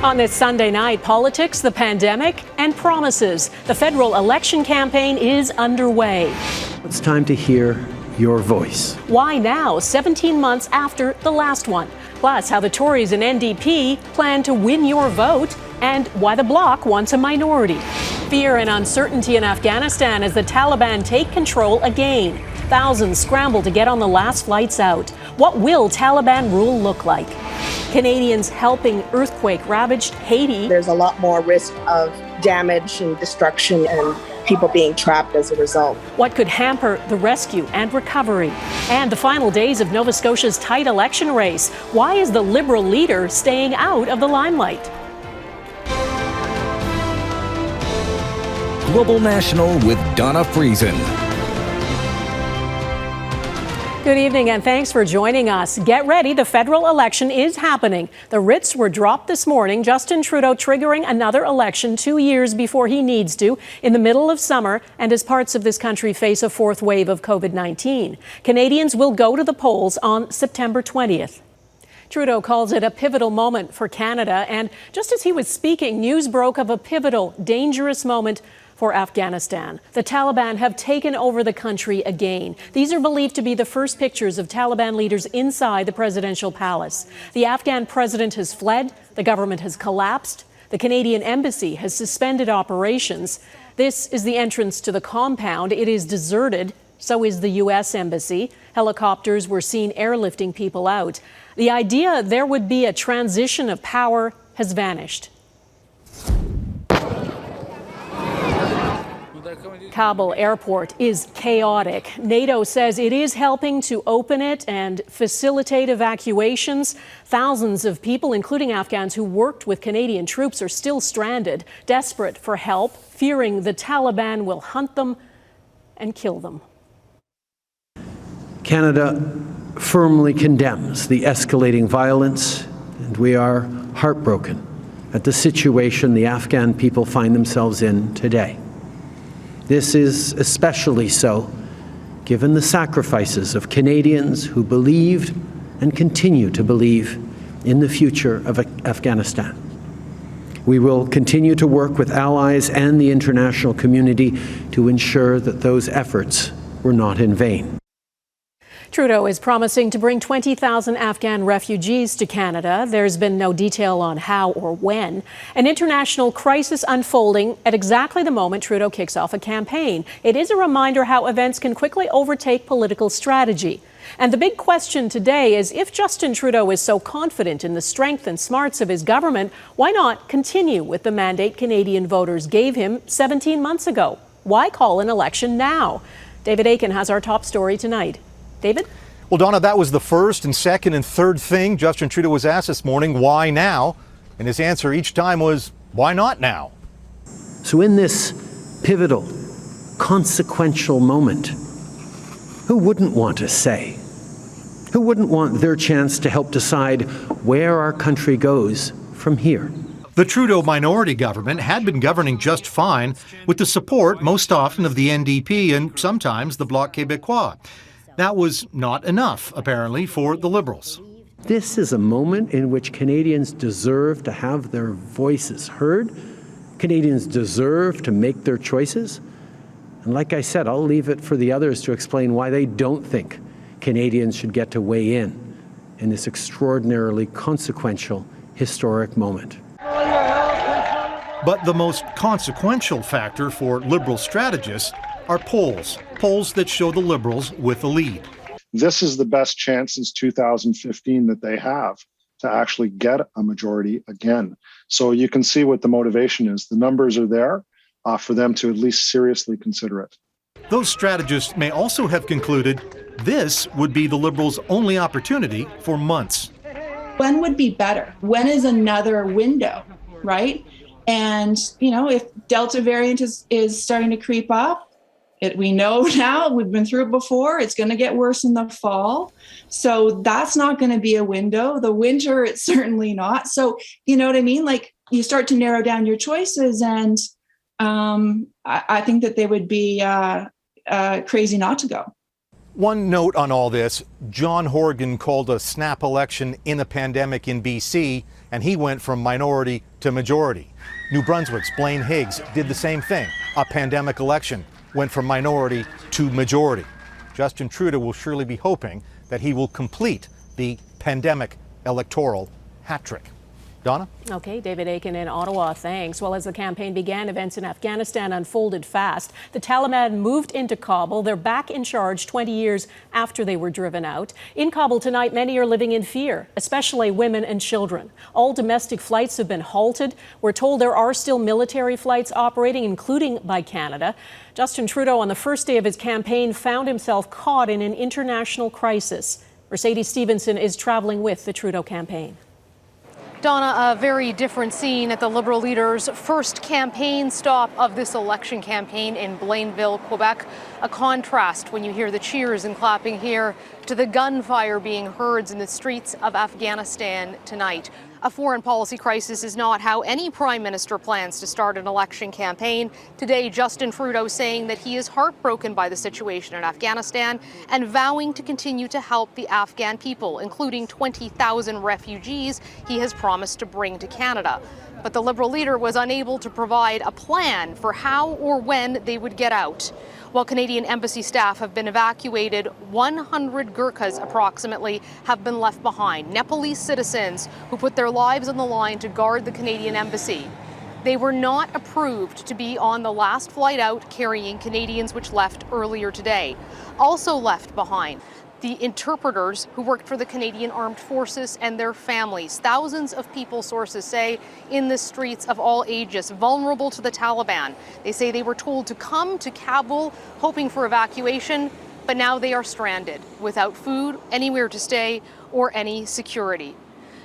On this Sunday night, politics, the pandemic, and promises. The federal election campaign is underway. It's time to hear your voice. Why now, 17 months after the last one? Plus, how the Tories and NDP plan to win your vote, and why the Bloc wants a minority. Fear and uncertainty in Afghanistan as the Taliban take control again. Thousands scramble to get on the last flights out. What will Taliban rule look like? Canadians helping earthquake-ravaged Haiti. There's a lot more risk of damage and destruction and people being trapped as a result. What could hamper the rescue and recovery? And the final days of Nova Scotia's tight election race. Why is the Liberal leader staying out of the limelight? Global National with Donna Friesen. Good evening and thanks for joining us. Get ready, the federal election is happening. The writs were dropped this morning. Justin Trudeau triggering another election 2 years before he needs to, in the middle of summer, and as parts of this country face a fourth wave of COVID-19. Canadians will go to the polls on September 20th. Trudeau calls it a pivotal moment for Canada, and just as he was speaking, news broke of a pivotal, dangerous moment for Afghanistan. The Taliban have taken over the country again. These are believed to be the first pictures of Taliban leaders inside the presidential palace. The Afghan president has fled. The government has collapsed. The Canadian embassy has suspended operations. This is the entrance to the compound. It is deserted. So is the U.S. embassy. Helicopters were seen airlifting people out. The idea there would be a transition of power has vanished. Kabul airport is chaotic. NATO says it is helping to open it and facilitate evacuations. Thousands of people, including Afghans who worked with Canadian troops, are still stranded, desperate for help, fearing the Taliban will hunt them and kill them. Canada firmly condemns the escalating violence, and we are heartbroken at the situation the Afghan people find themselves in today. This is especially so given the sacrifices of Canadians who believed and continue to believe in the future of Afghanistan. We will continue to work with allies and the international community to ensure that those efforts were not in vain. Trudeau is promising to bring 20,000 Afghan refugees to Canada. There's been no detail on how or when. An international crisis unfolding at exactly the moment Trudeau kicks off a campaign. It is a reminder how events can quickly overtake political strategy. And the big question today is, if Justin Trudeau is so confident in the strength and smarts of his government, why not continue with the mandate Canadian voters gave him 17 months ago? Why call an election now? David Akin has our top story tonight. David? Well, Donna, that was the first and second and third thing Justin Trudeau was asked this morning, why now? And his answer each time was, why not now? So in this pivotal, consequential moment, who wouldn't want a say? Who wouldn't want their chance to help decide where our country goes from here? The Trudeau minority government had been governing just fine with the support most often of the NDP and sometimes the Bloc Québécois. That was not enough, apparently, for the Liberals. This is a moment in which Canadians deserve to have their voices heard. Canadians deserve to make their choices. And like I said, I'll leave it for the others to explain why they don't think Canadians should get to weigh in this extraordinarily consequential, historic moment. But the most consequential factor for Liberal strategists are polls that show the Liberals with a lead. This is the best chance since 2015 that they have to actually get a majority again. So you can see what the motivation is. The numbers are there for them to at least seriously consider it. Those strategists may also have concluded this would be the Liberals' only opportunity for months. When would be better? When is another window, right? And, if Delta variant is starting to creep up, we know now, we've been through it before, it's going to get worse in the fall. So that's not going to be a window. The winter, it's certainly not. So, you know what I mean? Like, you start to narrow down your choices, and I think that they would be crazy not to go. One note on all this, John Horgan called a snap election in a pandemic in BC, and he went from minority to majority. New Brunswick's Blaine Higgs did the same thing. A pandemic election went from minority to majority. Justin Trudeau will surely be hoping that he will complete the pandemic electoral hat trick. Donna? Okay, David Akin in Ottawa, thanks. Well, as the campaign began, events in Afghanistan unfolded fast. The Taliban moved into Kabul. They're back in charge 20 years after they were driven out. In Kabul tonight, many are living in fear, especially women and children. All domestic flights have been halted. We're told there are still military flights operating, including by Canada. Justin Trudeau, on the first day of his campaign, found himself caught in an international crisis. Mercedes Stephenson is traveling with the Trudeau campaign. Donna, a very different scene at the Liberal leader's first campaign stop of this election campaign in Blainville, Quebec. A contrast when you hear the cheers and clapping here to the gunfire being heard in the streets of Afghanistan tonight. A foreign policy crisis is not how any prime minister plans to start an election campaign. Today, Justin Trudeau saying that he is heartbroken by the situation in Afghanistan and vowing to continue to help the Afghan people, including 20,000 refugees he has promised to bring to Canada. But the Liberal leader was unable to provide a plan for how or when they would get out. While Canadian embassy staff have been evacuated, 100 Gurkhas approximately have been left behind, Nepalese citizens who put their lives on the line to guard the Canadian embassy. They were not approved to be on the last flight out carrying Canadians which left earlier today. Also left behind, the interpreters who worked for the Canadian Armed Forces and their families. Thousands of people, sources say, in the streets of all ages, vulnerable to the Taliban. They say they were told to come to Kabul hoping for evacuation, but now they are stranded without food, anywhere to stay, or any security.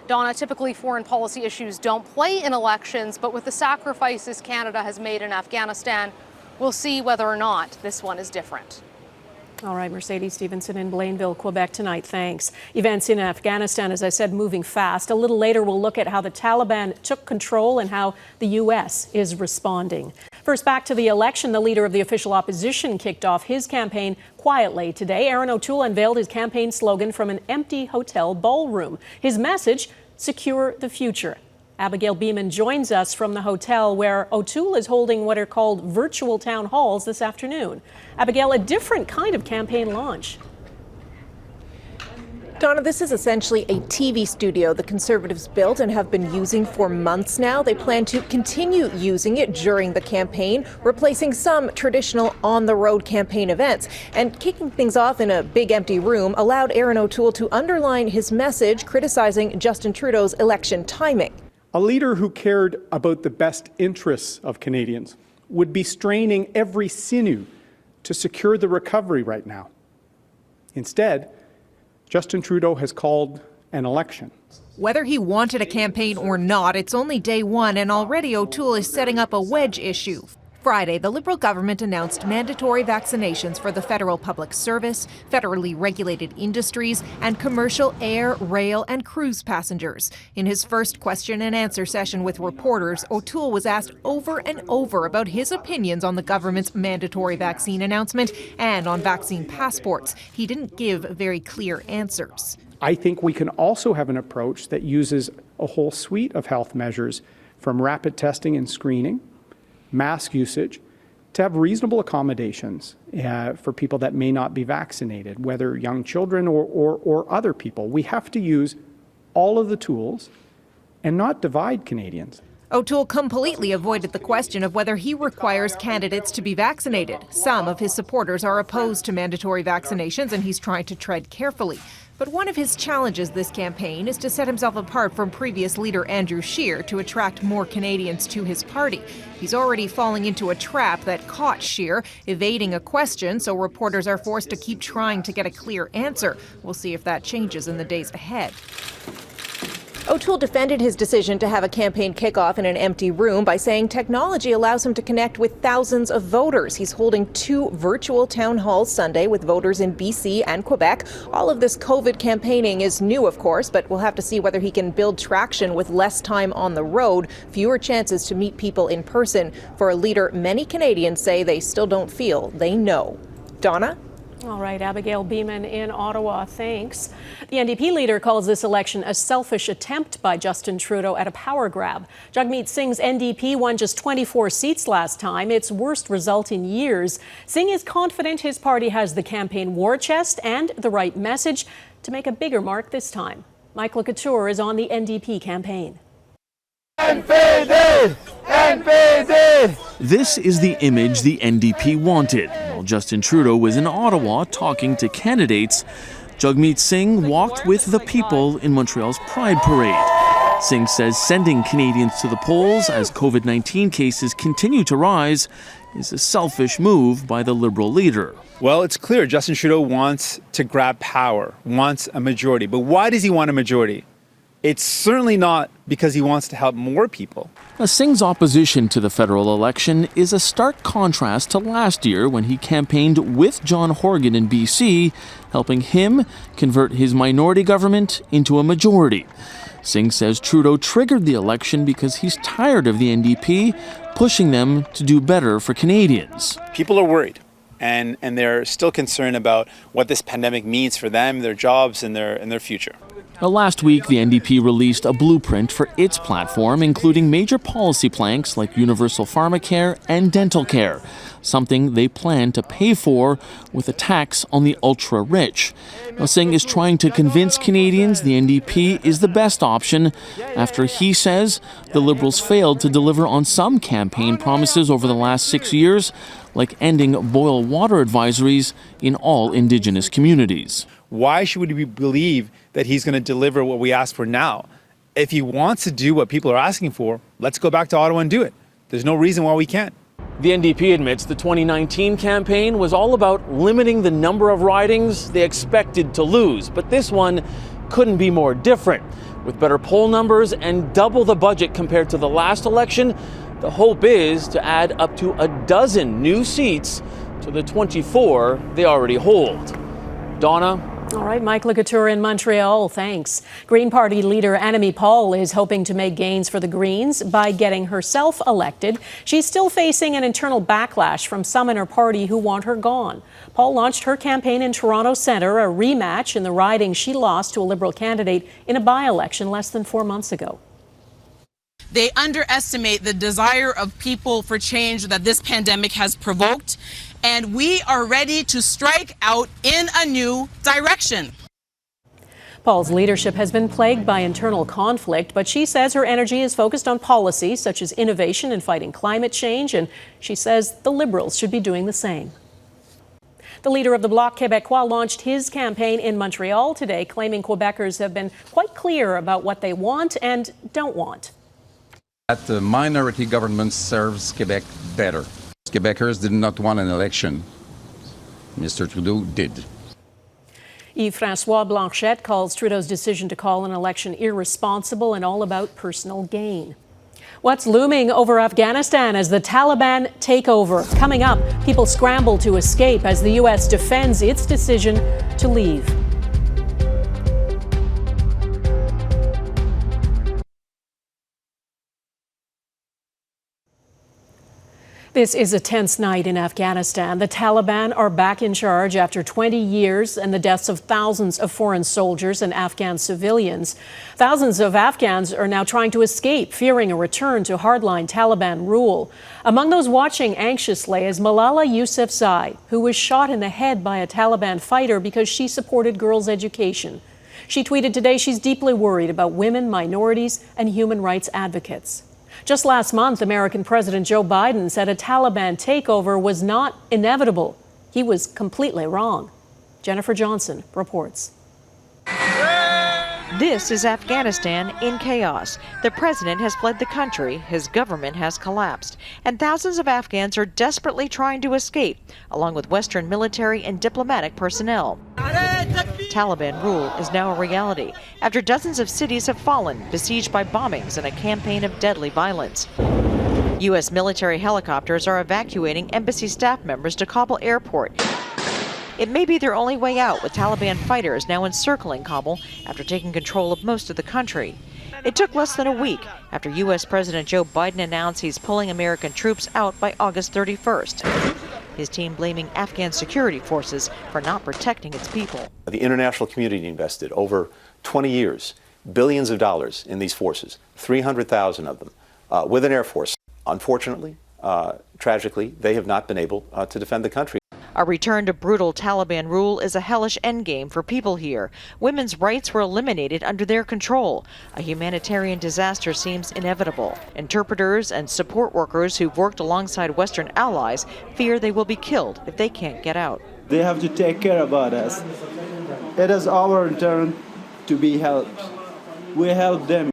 Donna, typically foreign policy issues don't play in elections, but with the sacrifices Canada has made in Afghanistan, we'll see whether or not this one is different. All right, Mercedes Stephenson in Blainville, Quebec tonight. Thanks. Events in Afghanistan, as I said, moving fast. A little later, we'll look at how the Taliban took control and how the U.S. is responding. First, back to the election. The leader of the official opposition kicked off his campaign quietly today. Aaron O'Toole unveiled his campaign slogan from an empty hotel ballroom. His message, secure the future. Abigail Bimman joins us from the hotel where O'Toole is holding what are called virtual town halls this afternoon. Abigail, a different kind of campaign launch. Donna, this is essentially a TV studio the Conservatives built and have been using for months now. They plan to continue using it during the campaign, replacing some traditional on-the-road campaign events. And kicking things off in a big empty room allowed Aaron O'Toole to underline his message, criticizing Justin Trudeau's election timing. A leader who cared about the best interests of Canadians would be straining every sinew to secure the recovery right now. Instead, Justin Trudeau has called an election. Whether he wanted a campaign or not, it's only day one, and already O'Toole is setting up a wedge issue. Friday, the Liberal government announced mandatory vaccinations for the federal public service, federally regulated industries, and commercial air, rail, and cruise passengers. In his first question and answer session with reporters, O'Toole was asked over and over about his opinions on the government's mandatory vaccine announcement and on vaccine passports. He didn't give very clear answers. I think we can also have an approach that uses a whole suite of health measures, from rapid testing and screening, mask usage, to have reasonable accommodations for people that may not be vaccinated, whether young children or other people. We have to use all of the tools and not divide Canadians. O'Toole completely avoided the question of whether he requires candidates to be vaccinated. Some of his supporters are opposed to mandatory vaccinations, and he's trying to tread carefully. But one of his challenges this campaign is to set himself apart from previous leader Andrew Scheer to attract more Canadians to his party. He's already falling into a trap that caught Scheer evading a question, so reporters are forced to keep trying to get a clear answer. We'll see if that changes in the days ahead. O'Toole defended his decision to have a campaign kickoff in an empty room by saying technology allows him to connect with thousands of voters. He's holding 2 virtual town halls Sunday with voters in BC and Quebec. All of this COVID campaigning is new, of course, but we'll have to see whether he can build traction with less time on the road, fewer chances to meet people in person. For a leader many Canadians say they still don't feel they know. Donna? All right, Abigail Bimman in Ottawa, thanks. The NDP leader calls this election a selfish attempt by Justin Trudeau at a power grab. Jagmeet Singh's NDP won just 24 seats last time, its worst result in years. Singh is confident his party has the campaign war chest and the right message to make a bigger mark this time. Michael Couture is on the NDP campaign. NPD! NPD! This is the image the NDP wanted. While Justin Trudeau was in Ottawa talking to candidates, Jagmeet Singh walked with the people in Montreal's Pride Parade. Singh says sending Canadians to the polls as COVID-19 cases continue to rise is a selfish move by the Liberal leader. Well, it's clear Justin Trudeau wants to grab power, wants a majority. But why does he want a majority? It's certainly not because he wants to help more people. Now, Singh's opposition to the federal election is a stark contrast to last year when he campaigned with John Horgan in BC, helping him convert his minority government into a majority. Singh says Trudeau triggered the election because he's tired of the NDP pushing them to do better for Canadians. People are worried, and they're still concerned about what this pandemic means for them, their jobs, and their future. Now, last week, the NDP released a blueprint for its platform, including major policy planks like universal pharmacare and dental care, something they plan to pay for with a tax on the ultra-rich. Now, Singh is trying to convince Canadians the NDP is the best option after he says the Liberals failed to deliver on some campaign promises over the last 6 years, like ending boil water advisories in all Indigenous communities. Why should we believe that he's going to deliver what we ask for now? If he wants to do what people are asking for, let's go back to Ottawa and do it. There's no reason why we can't. The NDP admits the 2019 campaign was all about limiting the number of ridings they expected to lose, but this one couldn't be more different. With better poll numbers and double the budget compared to the last election, the hope is to add up to a dozen new seats to the 24 they already hold. Donna? All right, Mike Couture in Montreal, thanks. Green Party leader Annamie Paul is hoping to make gains for the Greens by getting herself elected. She's still facing an internal backlash from some in her party who want her gone. Paul launched her campaign in Toronto Centre, a rematch in the riding she lost to a Liberal candidate in a by-election less than 4 months ago. They underestimate the desire of people for change that this pandemic has provoked, and we are ready to strike out in a new direction. Paul's leadership has been plagued by internal conflict, but she says her energy is focused on policies such as innovation and fighting climate change, and she says the Liberals should be doing the same. The leader of the Bloc Québécois launched his campaign in Montreal today, claiming Quebecers have been quite clear about what they want and don't want. That the minority government serves Quebec better. Quebecers did not want an election. Mr. Trudeau did. Yves-Francois Blanchette calls Trudeau's decision to call an election irresponsible and all about personal gain. What's looming over Afghanistan as the Taliban take over? Coming up, people scramble to escape as the U.S. defends its decision to leave. This is a tense night in Afghanistan. The Taliban are back in charge after 20 years and the deaths of thousands of foreign soldiers and Afghan civilians. Thousands of Afghans are now trying to escape, fearing a return to hardline Taliban rule. Among those watching anxiously is Malala Yousafzai, who was shot in the head by a Taliban fighter because she supported girls' education. She tweeted today she's deeply worried about women, minorities, and human rights advocates. Just last month, American President Joe Biden said a Taliban takeover was not inevitable. He was completely wrong. Jennifer Johnson reports. This is Afghanistan in chaos. The president has fled the country, his government has collapsed, and thousands of Afghans are desperately trying to escape, along with Western military and diplomatic personnel. Taliban rule is now a reality after dozens of cities have fallen, besieged by bombings and a campaign of deadly violence. U.S. military helicopters are evacuating embassy staff members to Kabul airport. It may be their only way out, with Taliban fighters now encircling Kabul after taking control of most of the country. It took less than a week after U.S. President Joe Biden announced he's pulling American troops out by August 31st. his team blaming Afghan security forces for not protecting its people. The international community invested over 20 years, billions of dollars in these forces, 300,000 of them, with an air force. Unfortunately, tragically, they have not been able to defend the country. A return to brutal Taliban rule is a hellish endgame for people here. Women's rights were eliminated under their control. A humanitarian disaster seems inevitable. Interpreters and support workers who've worked alongside Western allies fear they will be killed if they can't get out. They have to take care about us. It is our turn to be helped. We help them.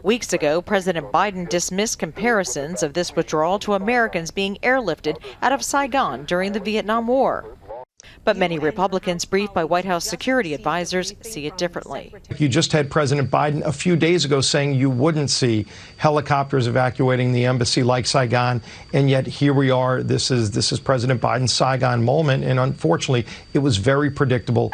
Weeks ago, President Biden dismissed comparisons of this withdrawal to Americans being airlifted out of Saigon during the Vietnam War. But many Republicans briefed by White House security advisors see it differently. You just had President Biden a few days ago saying you wouldn't see helicopters evacuating the embassy like Saigon, and yet here we are. This is President Biden's Saigon moment, and unfortunately, it was very predictable.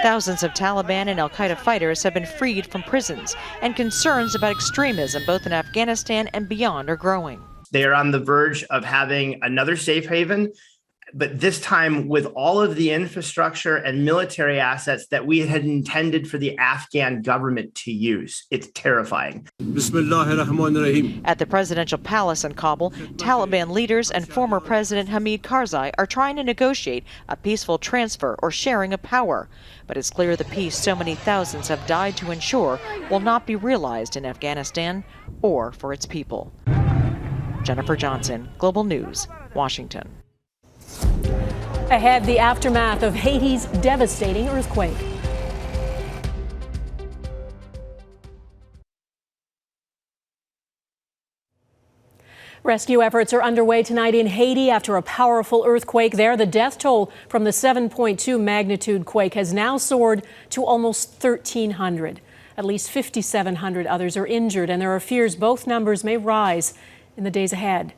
Thousands of Taliban and al-Qaeda fighters have been freed from prisons, and concerns about extremism both in Afghanistan and beyond are growing. They are on the verge of having another safe haven, but this time with all of the infrastructure and military assets that we had intended for the Afghan government to use. It's terrifying. At the presidential palace in Kabul, Taliban leaders and former President Hamid Karzai are trying to negotiate a peaceful transfer or sharing of power. But it's clear the peace so many thousands have died to ensure will not be realized in Afghanistan or for its people. Jennifer Johnson, Global News, Washington. Ahead, the aftermath of Haiti's devastating earthquake. Rescue efforts are underway tonight in Haiti after a powerful earthquake there. The death toll from the 7.2 magnitude quake has now soared to almost 1,300. At least 5,700 others are injured, and there are fears both numbers may rise in the days ahead.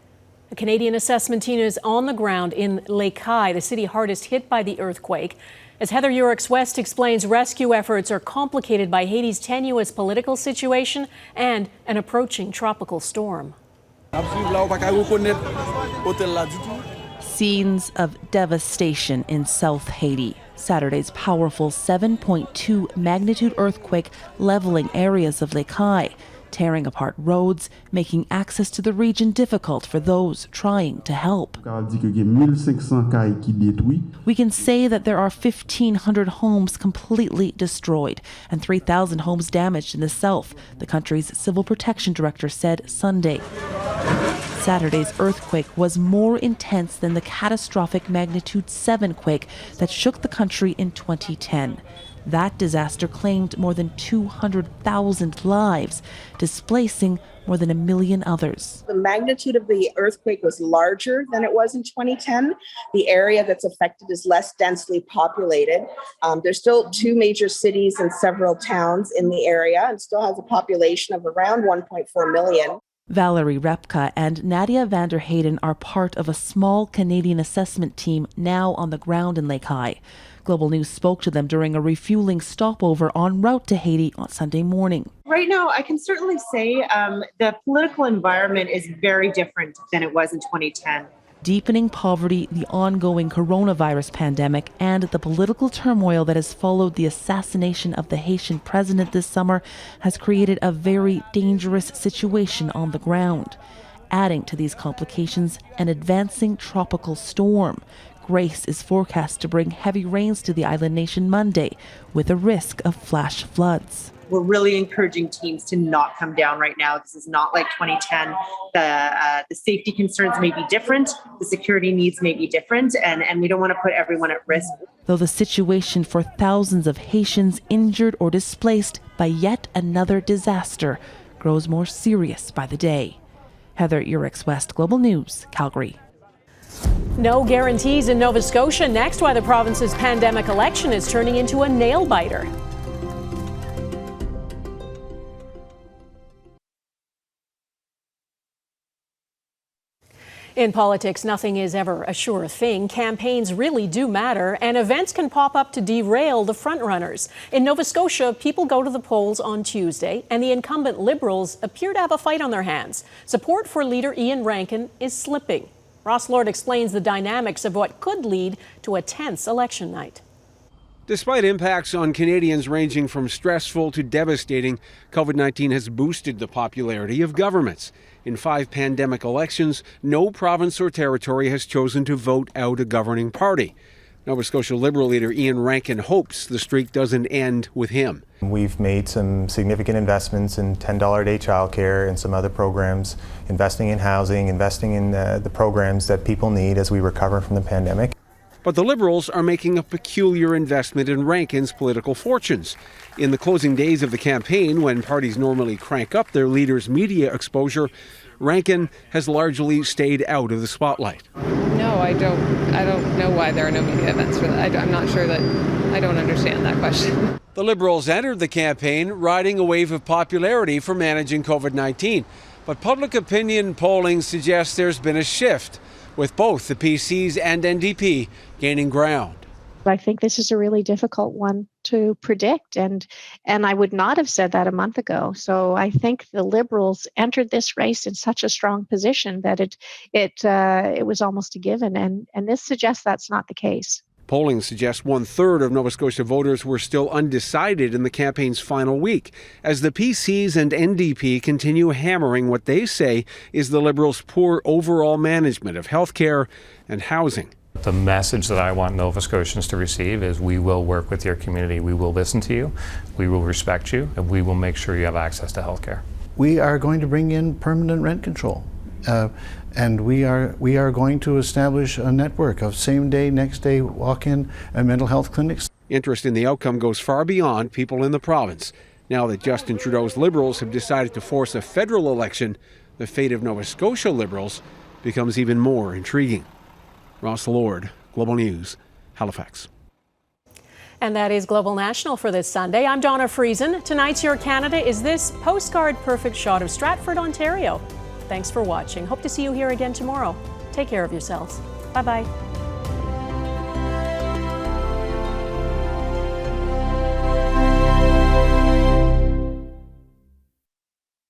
A Canadian assessment team is on the ground in Les Cayes, the city hardest hit by the earthquake. As Heather Urix-West explains, rescue efforts are complicated by Haiti's tenuous political situation and an approaching tropical storm. Scenes of devastation in South Haiti. Saturday's powerful 7.2 magnitude earthquake leveling areas of Les Cayes, tearing apart roads, making access to the region difficult for those trying to help. We can say that there are 1,500 homes completely destroyed and 3,000 homes damaged in the south, the country's civil protection director said Sunday. Saturday's earthquake was more intense than the catastrophic magnitude 7 quake that shook the country in 2010. That disaster claimed more than 200,000 lives, displacing more than 1 million others. The magnitude of the earthquake was larger than it was in 2010. The area that's affected is less densely populated. There's still 2 major cities and several towns in the area and still has a population of around 1.4 million. Valerie Repka and Nadia van der Hayden are part of a small Canadian assessment team now on the ground in Les Cayes. Global News spoke to them during a refueling stopover en route to Haiti on Sunday morning. Right now, I can certainly say the political environment is very different than it was in 2010. Deepening poverty, the ongoing coronavirus pandemic, and the political turmoil that has followed the assassination of the Haitian president this summer has created a very dangerous situation on the ground. Adding to these complications, an advancing tropical storm. Grace is forecast to bring heavy rains to the island nation Monday, with a risk of flash floods. We're really encouraging teams to not come down right now. This is not like 2010. The safety concerns may be different. The security needs may be different. And we don't want to put everyone at risk. Though the situation for thousands of Haitians injured or displaced by yet another disaster grows more serious by the day. Heather Urix-West, Global News, Calgary. No guarantees in Nova Scotia. Next, why the province's pandemic election is turning into a nail-biter. In politics, nothing is ever a sure thing. Campaigns really do matter, and events can pop up to derail the frontrunners. In Nova Scotia, people go to the polls on Tuesday, and the incumbent Liberals appear to have a fight on their hands. Support for leader Ian Rankin is slipping. Ross Lord explains the dynamics of what could lead to a tense election night. Despite impacts on Canadians ranging from stressful to devastating, COVID-19 has boosted the popularity of governments. In 5 pandemic elections, no province or territory has chosen to vote out a governing party. Nova Scotia Liberal leader Ian Rankin hopes the streak doesn't end with him. We've made some significant investments in $10 a day childcare and some other programs, investing in housing, investing in the programs that people need as we recover from the pandemic. But the Liberals are making a peculiar investment in Rankin's political fortunes. In the closing days of the campaign, when parties normally crank up their leaders' media exposure, Rankin has largely stayed out of the spotlight. No, I don't know why there are no media events for that. I'm not sure that I don't understand that question. The Liberals entered the campaign riding a wave of popularity for managing COVID-19. But public opinion polling suggests there's been a shift, with both the PCs and NDP gaining ground. I think this is a really difficult one to predict, and I would not have said that a month ago. So I think the Liberals entered this race in such a strong position that it was almost a given, and this suggests that's not the case. Polling suggests 1/3 of Nova Scotia voters were still undecided in the campaign's final week, as the PCs and NDP continue hammering what they say is the Liberals' poor overall management of healthcare and housing. The message that I want Nova Scotians to receive is we will work with your community, we will listen to you, we will respect you, and we will make sure you have access to healthcare. We are going to bring in permanent rent control. And we are going to establish a network of same-day, next-day walk-in and mental health clinics. Interest in the outcome goes far beyond people in the province. Now that Justin Trudeau's Liberals have decided to force a federal election, the fate of Nova Scotia Liberals becomes even more intriguing. Ross Lord, Global News, Halifax. And that is Global National for this Sunday. I'm Donna Friesen. Tonight's Your Canada is this postcard perfect shot of Stratford, Ontario. Thanks for watching. Hope to see you here again tomorrow. Take care of yourselves. Bye-bye.